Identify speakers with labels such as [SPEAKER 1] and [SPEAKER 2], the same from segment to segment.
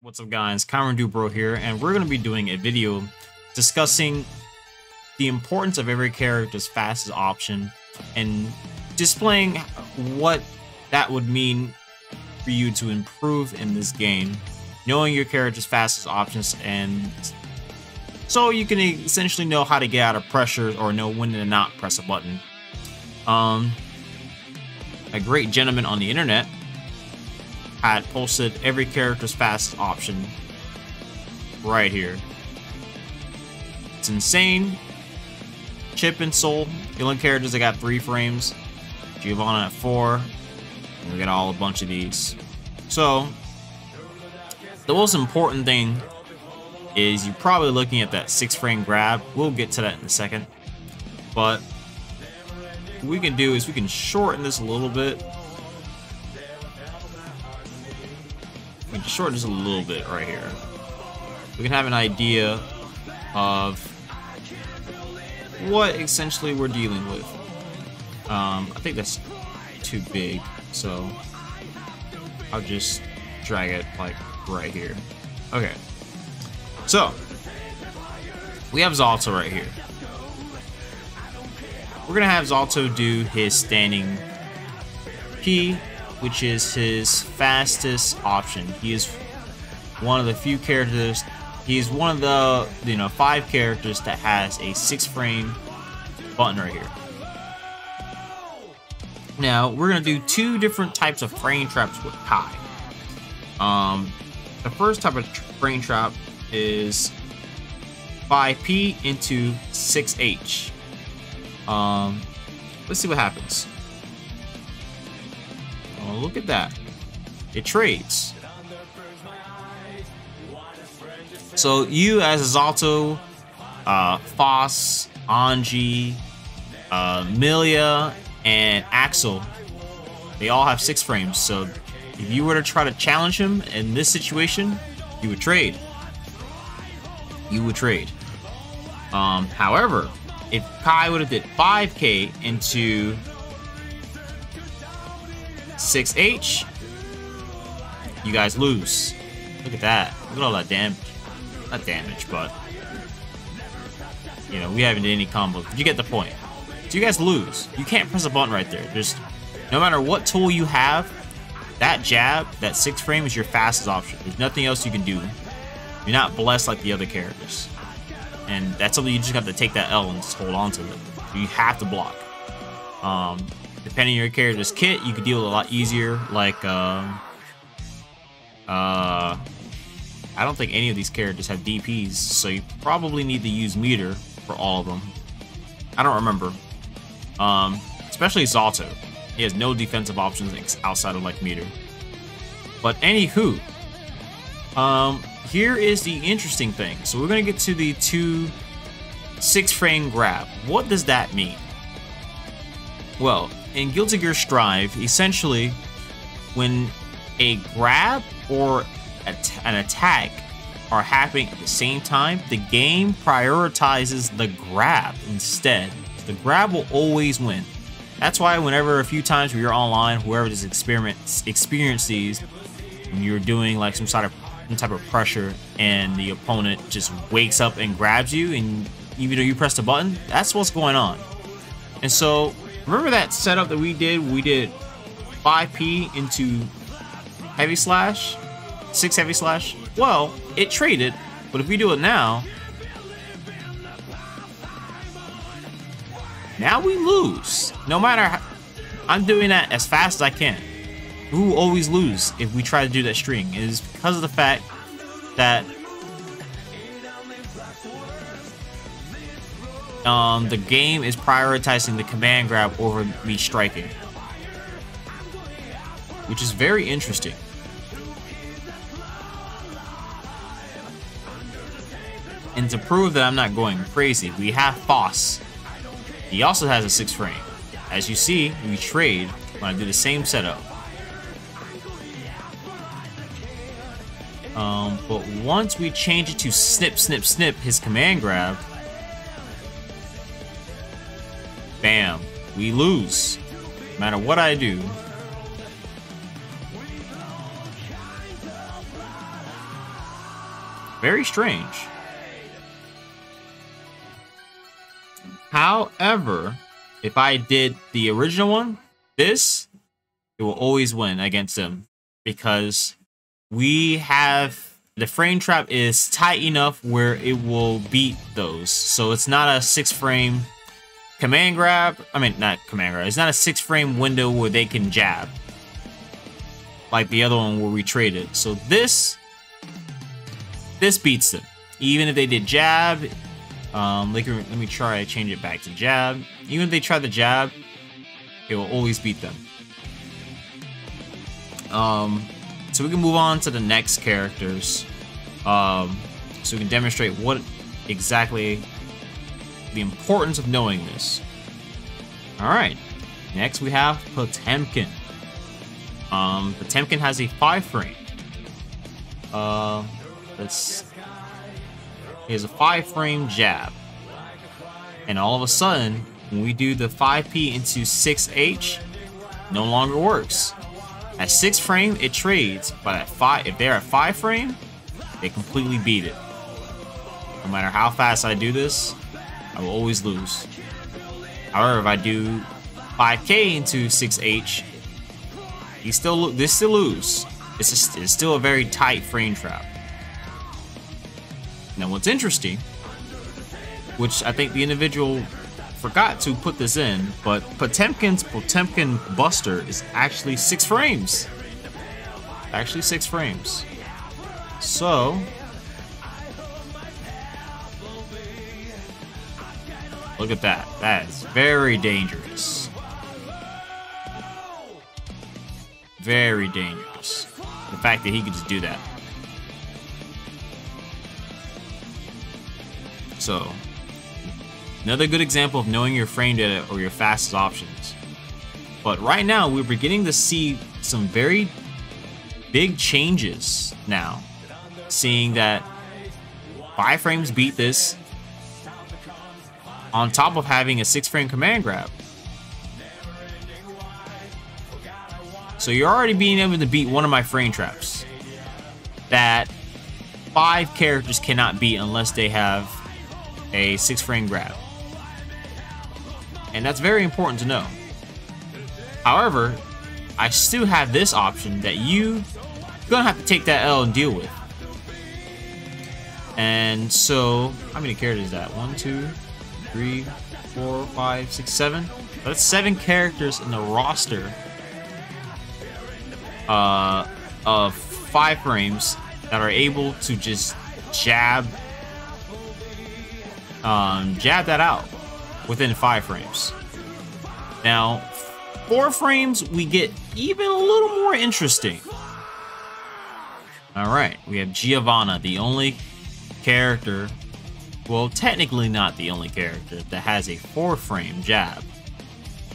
[SPEAKER 1] What's up guys, Kyron Dudebro here, and we're going to be doing a video discussing the importance of every character's fastest option and displaying what that would mean for you to improve in this game, knowing your character's fastest options, and so you can essentially know how to get out of pressure or know when to not press a button. A great gentleman on the internet had posted every character's fastest option right here. It's insane. Chip and Soul, the only characters that got 3 frames. Giovanna at 4. And we got a bunch of these. So the most important thing is you're probably looking at that 6-frame grab. We'll get to that in a second. But what we can do is we can shorten this a little bit. We can shorten this a little bit right here. We can have an idea of what essentially we're dealing with. I think that's too big, so I'll just drag it like right here. Okay, so we have Zalto right here. We're gonna have Zalto do his standing P, which is his fastest option. He is one of the few characters, he's one of the 5 characters that has a 6-frame button right here. Now we're gonna do 2 different types of frame traps with Kai. The first type of frame trap is 5P into 6H. Let's see what happens. Oh, look at that. It trades. So you as Zalto, Foss, Anji, Milia, and Axel, they all have 6 frames. So if you were to try to challenge him in this situation, you would trade. You would trade. However, if Kai would have did 5K into 6H, you guys lose. Look at that. Look at all that damage. Not damage, but we haven't did any combos. But you get the point. So you guys lose. You can't press a button right there. There's no matter what tool you have, that jab, that 6 frame is your fastest option. There's nothing else you can do. You're not blessed like the other characters. And that's something you just have to take that L and just hold on to it. You have to block. Depending on your character's kit, you could deal with it a lot easier. Like, I don't think any of these characters have DPs, so you probably need to use meter for all of them. I don't remember. Especially Zalto. He has no defensive options outside of like meter. But anywho, here is the interesting thing. So we're gonna get to the 2 6-frame grab. What does that mean? Well, in Guilty Gear Strive, essentially, when a grab or an attack are happening at the same time, the game prioritizes the grab instead. The grab will always win. That's why whenever a few times when you're online, whoever just experience these, when you're doing like some type of pressure and the opponent just wakes up and grabs you, and even though you press the button, that's what's going on. And so remember that setup that we did? We did 5P into heavy slash, 6 heavy slash. Well, it traded, but if we do it now we lose. No matter how, I'm doing that as fast as I can. We will always lose if we try to do that string. It is because of the fact that the game is prioritizing the command grab over me striking, which is very interesting. And to prove that I'm not going crazy, we have Foss. He also has a 6 frame. As you see, we trade when I do the same setup. But once we change it to snip, snip, snip, his command grab, bam, we lose. No matter what I do. Very strange. However, if I did the original one, it will always win against him because we have the frame trap is tight enough where it will beat those. So it's not a 6-frame command grab. I mean, not command grab. It's not a 6-frame window where they can jab like the other one where we traded. So this beats them. Even if they did jab, let me try to change it back to jab. Even if they try the jab, it will always beat them. So we can move on to the next characters. So we can demonstrate what exactly the importance of knowing this. Alright. Next we have Potemkin. Potemkin has a 5-frame. He has a 5-frame jab. And all of a sudden, when we do the 5P into 6H, no longer works. At 6-frame, it trades, but at 5, if they're at 5-frame, they completely beat it. No matter how fast I do this, I will always lose. However, if I do 5K into 6H, they still lose. It's still a very tight frame trap. Now, what's interesting, which I think the individual forgot to put this in, but Potemkin's Potemkin Buster is actually 6 frames. Actually 6 frames. So, look at that. That is very dangerous. Very dangerous. The fact that he could just do that. So, another good example of knowing your frame data or your fastest options. But right now, we're beginning to see some very big changes now. Seeing that 5 frames beat this on top of having a 6-frame command grab. So you're already being able to beat one of my frame traps that 5 characters cannot beat unless they have a 6-frame grab. And that's very important to know. However, I still have this option that you're gonna have to take that L and deal with. And so, how many characters is that? 1, 2, 3, 4, 5, 6, 7. That's 7 characters in the roster of 5 frames that are able to just jab that out within 5 frames. Now, 4 frames, we get even a little more interesting. Alright, we have Giovanna, the only character, well, technically not the only character, that has a 4-frame jab.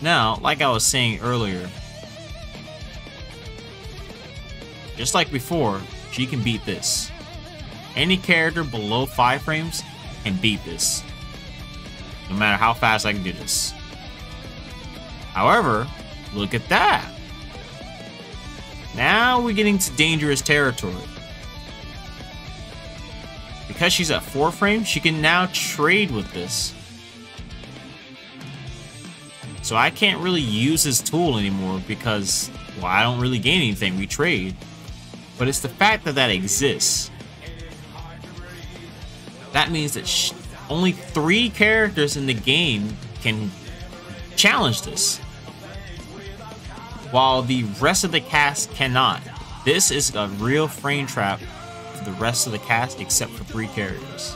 [SPEAKER 1] Now, like I was saying earlier, just like before, she can beat this. Any character below 5 frames can beat this. No matter how fast I can do this. However, look at that. Now we're getting to dangerous territory. Because she's at 4 frames, she can now trade with this. So I can't really use this tool anymore because, well, I don't really gain anything. We trade. But it's the fact that that exists. That means that only 3 characters in the game can challenge this, while the rest of the cast cannot. This is a real frame trap for the rest of the cast except for 3 characters.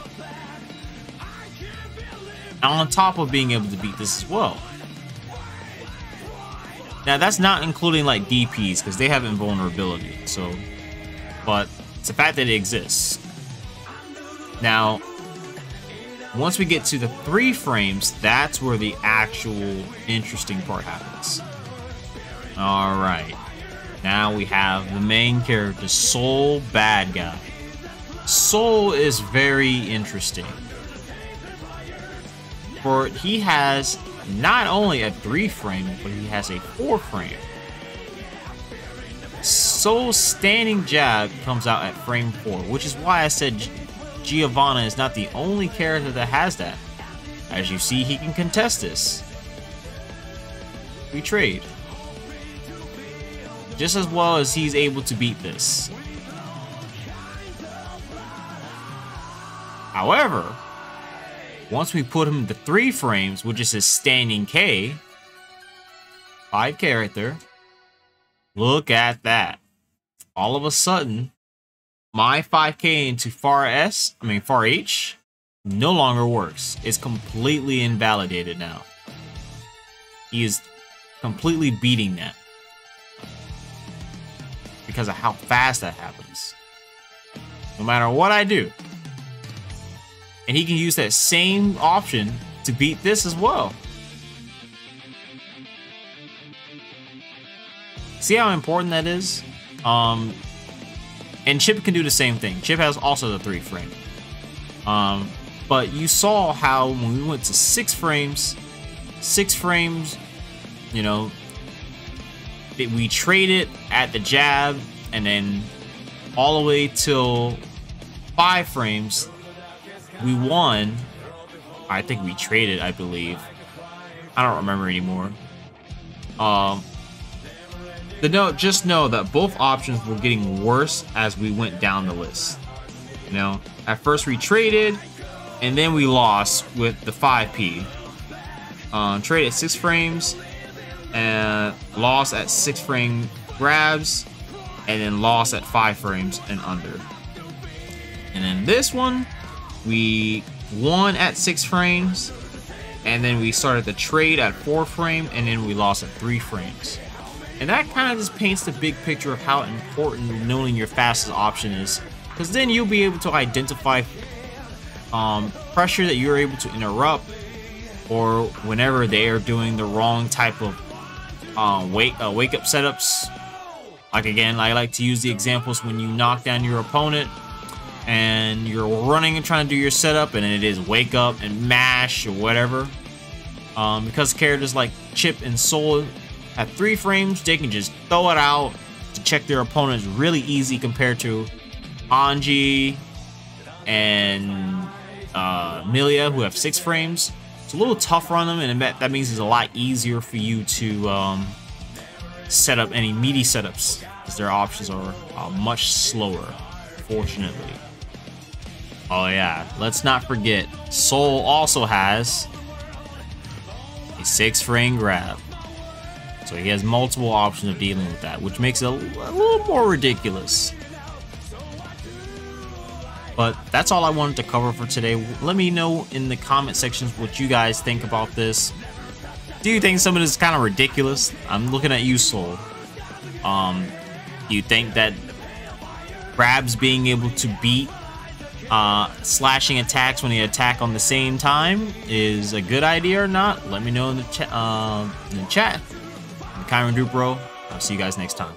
[SPEAKER 1] And on top of being able to beat this as well. Now that's not including like DPs because they have invulnerability. So, but it's the fact that it exists. Now, once we get to the 3 frames, that's where the actual interesting part happens. Alright. Now we have the main character, Soul Bad Guy. Soul is very interesting. For he has not only a 3 frame, but he has a 4 frame. Soul's standing jab comes out at frame 4, which is why I said Giovanna is not the only character that has that. As you see, he can contest this. We trade. Just as well as he's able to beat this. However, once we put him into 3 frames, which is his standing K, 5 character, look at that. All of a sudden, my 5K into far H no longer works. It's completely invalidated now. He is completely beating that because of how fast that happens. No matter what I do. And he can use that same option to beat this as well. See how important that is? And Chip can do the same thing. Chip has also the 3 frame. But you saw how when we went to 6 frames, you know, we traded at the jab, and then all the way till 5 frames, we won. I think we traded, I believe. I don't remember anymore. Just know that both options were getting worse as we went down the list. You know, at first we traded, and then we lost with the 5P. Trade at 6 frames, and lost at 6 frame grabs, and then lost at 5 frames and under. And then this one, we won at 6 frames, and then we started the trade at 4 frame, and then we lost at 3 frames. And that kind of just paints the big picture of how important knowing your fastest option is, because then you'll be able to identify pressure that you're able to interrupt, or whenever they are doing the wrong type of wake up setups. Like again, I like to use the examples when you knock down your opponent and you're running and trying to do your setup, and it is wake up and mash or whatever. Because characters like Chip and Soul at 3 frames, they can just throw it out to check their opponents really easy compared to Anji and Milia, who have 6 frames. It's a little tougher on them, and that means it's a lot easier for you to set up any meaty setups, because their options are much slower, fortunately. Oh yeah, let's not forget, Soul also has a 6 frame grab. So he has multiple options of dealing with that, which makes it a little more ridiculous. But that's all I wanted to cover for today. Let me know in the comment sections what you guys think about this. Do you think some of this is kind of ridiculous? I'm looking at you, Soul. Do you think that grabs being able to beat slashing attacks when they attack on the same time is a good idea or not? Let me know in the chat. Kyron Dudebro. I'll see you guys next time.